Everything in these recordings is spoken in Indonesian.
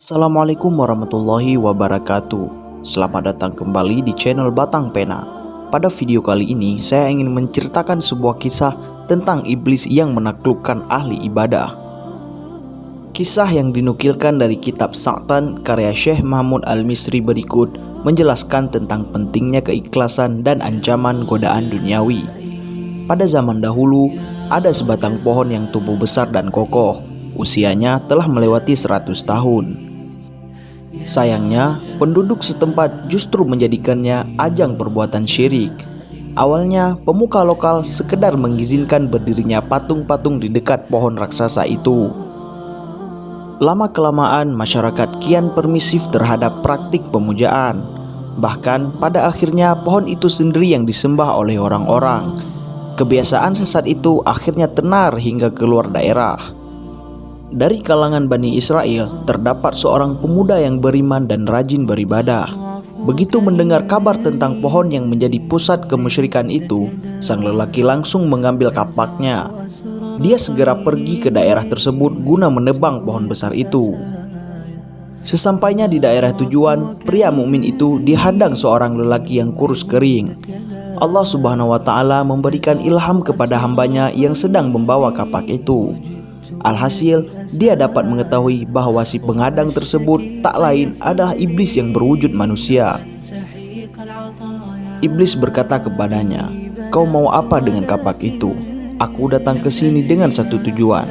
Assalamualaikum warahmatullahi wabarakatuh. Selamat datang kembali di channel Batang Pena. Pada video kali ini saya ingin menceritakan sebuah kisah tentang iblis yang menaklukkan ahli ibadah. Kisah yang dinukilkan dari kitab Sa'tan karya Syekh Mahmud Al-Misri berikut menjelaskan tentang pentingnya keikhlasan dan ancaman godaan duniawi. Pada zaman dahulu ada sebatang pohon yang tumbuh besar dan kokoh. Usianya telah melewati 100 tahun. Sayangnya, penduduk setempat justru menjadikannya ajang perbuatan syirik. Awalnya, pemuka lokal sekedar mengizinkan berdirinya patung-patung di dekat pohon raksasa itu. Lama-kelamaan, masyarakat kian permisif terhadap praktik pemujaan. Bahkan, pada akhirnya pohon itu sendiri yang disembah oleh orang-orang. Kebiasaan sesat itu akhirnya tenar hingga keluar daerah. Dari kalangan Bani Israel, terdapat seorang pemuda yang beriman dan rajin beribadah. Begitu mendengar kabar tentang pohon yang menjadi pusat kemusyrikan itu, sang lelaki langsung mengambil kapaknya. Dia segera pergi ke daerah tersebut guna menebang pohon besar itu. Sesampainya di daerah tujuan, pria mukmin itu dihadang seorang lelaki yang kurus kering. Allah Subhanahu wa Ta'ala memberikan ilham kepada hambanya yang sedang membawa kapak itu. Alhasil, dia dapat mengetahui bahwa si pengadang tersebut tak lain adalah iblis yang berwujud manusia. Iblis berkata kepadanya, "Kau mau apa dengan kapak itu? Aku datang ke sini dengan satu tujuan.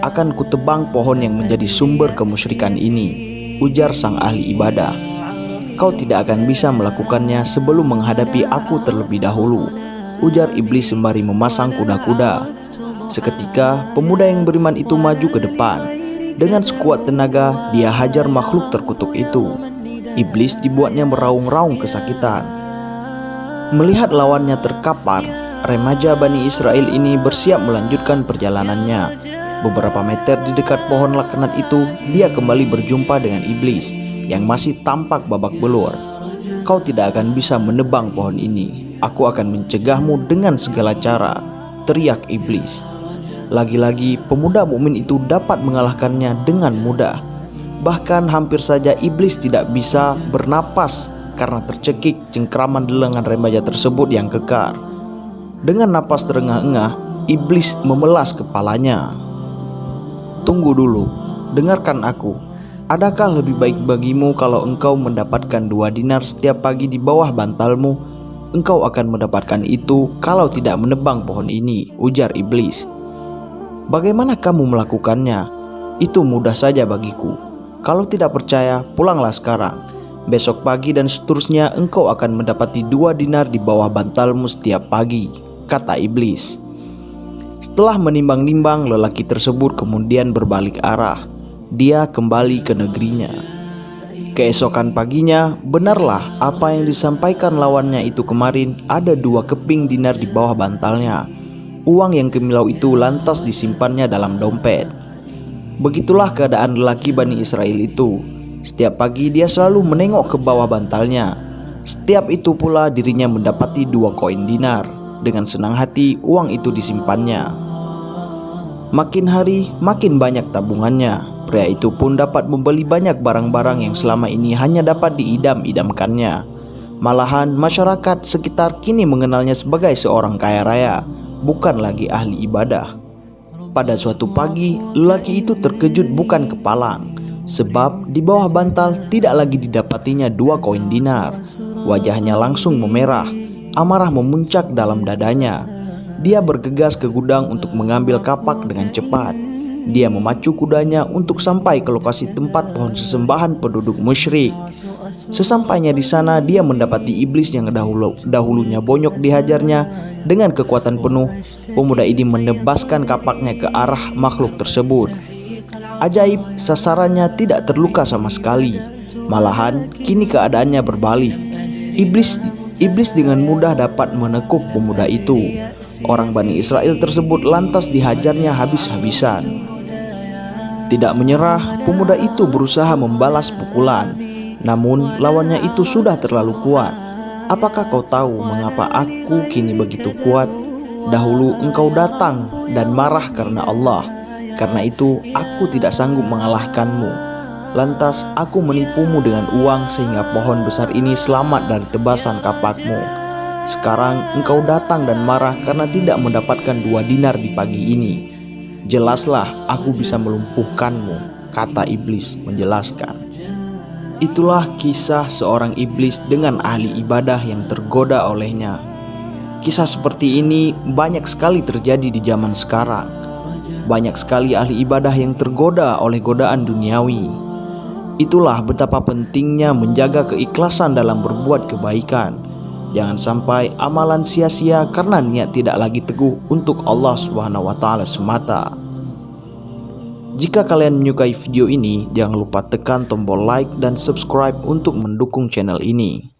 Akan kutebang pohon yang menjadi sumber kemusyrikan ini," ujar sang ahli ibadah. "Kau tidak akan bisa melakukannya sebelum menghadapi aku terlebih dahulu," ujar iblis sembari memasang kuda-kuda. Seketika, pemuda yang beriman itu maju ke depan. Dengan sekuat tenaga, dia hajar makhluk terkutuk itu. Iblis dibuatnya meraung-raung kesakitan. Melihat lawannya terkapar, remaja Bani Israel ini bersiap melanjutkan perjalanannya. Beberapa meter di dekat pohon laknat itu, dia kembali berjumpa dengan iblis yang masih tampak babak belur. "Kau tidak akan bisa menebang pohon ini. Aku akan mencegahmu dengan segala cara," teriak iblis. Lagi-lagi pemuda mukmin itu dapat mengalahkannya dengan mudah. Bahkan hampir saja iblis tidak bisa bernapas karena tercekik cengkraman di lengan remaja tersebut yang kekar. Dengan napas terengah-engah, iblis memelas kepalanya. "Tunggu dulu, dengarkan aku. Adakah lebih baik bagimu kalau engkau mendapatkan 2 dinar setiap pagi di bawah bantalmu? Engkau akan mendapatkan itu kalau tidak menebang pohon ini," ujar iblis. "Bagaimana kamu melakukannya? Itu mudah saja bagiku. Kalau tidak percaya, pulanglah sekarang. Besok pagi dan seterusnya engkau akan mendapati 2 dinar di bawah bantalmu setiap pagi," kata iblis. Setelah menimbang-nimbang, lelaki tersebut kemudian berbalik arah. Dia kembali ke negerinya. Keesokan paginya, benarlah apa yang disampaikan lawannya itu kemarin, ada 2 keping dinar di bawah bantalnya. Uang yang kemilau itu lantas disimpannya dalam dompet. Begitulah keadaan lelaki Bani Israel itu. Setiap pagi dia selalu menengok ke bawah bantalnya. Setiap itu pula dirinya mendapati 2 koin dinar. Dengan senang hati uang itu disimpannya. Makin hari makin banyak tabungannya. Pria itu pun dapat membeli banyak barang-barang yang selama ini hanya dapat diidam-idamkannya. Malahan masyarakat sekitar kini mengenalnya sebagai seorang kaya raya, bukan lagi ahli ibadah. Pada suatu pagi, lelaki itu terkejut bukan kepalang, sebab di bawah bantal tidak lagi didapatinya 2 koin dinar. Wajahnya langsung memerah, amarah memuncak dalam dadanya. Dia bergegas ke gudang untuk mengambil kapak dengan cepat. Dia memacu kudanya untuk sampai ke lokasi tempat pohon sesembahan penduduk musyrik. Sesampainya di sana, dia mendapati iblis yang dahulunya bonyok dihajarnya. Dengan kekuatan penuh, pemuda ini menebaskan kapaknya ke arah makhluk tersebut. Ajaib, sasarannya tidak terluka sama sekali. Malahan, kini keadaannya berbalik. Iblis dengan mudah dapat menekuk pemuda itu. Orang Bani Israel tersebut lantas dihajarnya habis-habisan. Tidak menyerah, pemuda itu berusaha membalas pukulan. Namun lawannya itu sudah terlalu kuat. "Apakah kau tahu mengapa aku kini begitu kuat? Dahulu engkau datang dan marah karena Allah. Karena itu aku tidak sanggup mengalahkanmu," Lantas aku menipumu dengan uang sehingga pohon besar ini selamat dari tebasan kapakmu. Sekarang engkau datang dan marah karena tidak mendapatkan 2 dinar di pagi ini. Jelaslah aku bisa melumpuhkanmu, kata iblis menjelaskan. Itulah kisah seorang iblis dengan ahli ibadah yang tergoda olehnya. Kisah seperti ini banyak sekali terjadi di zaman sekarang. Banyak sekali ahli ibadah yang tergoda oleh godaan duniawi. Itulah betapa pentingnya menjaga keikhlasan dalam berbuat kebaikan. Jangan sampai amalan sia-sia karena niat tidak lagi teguh untuk Allah SWT semata. Jika kalian menyukai video ini, jangan lupa tekan tombol like dan subscribe untuk mendukung channel ini.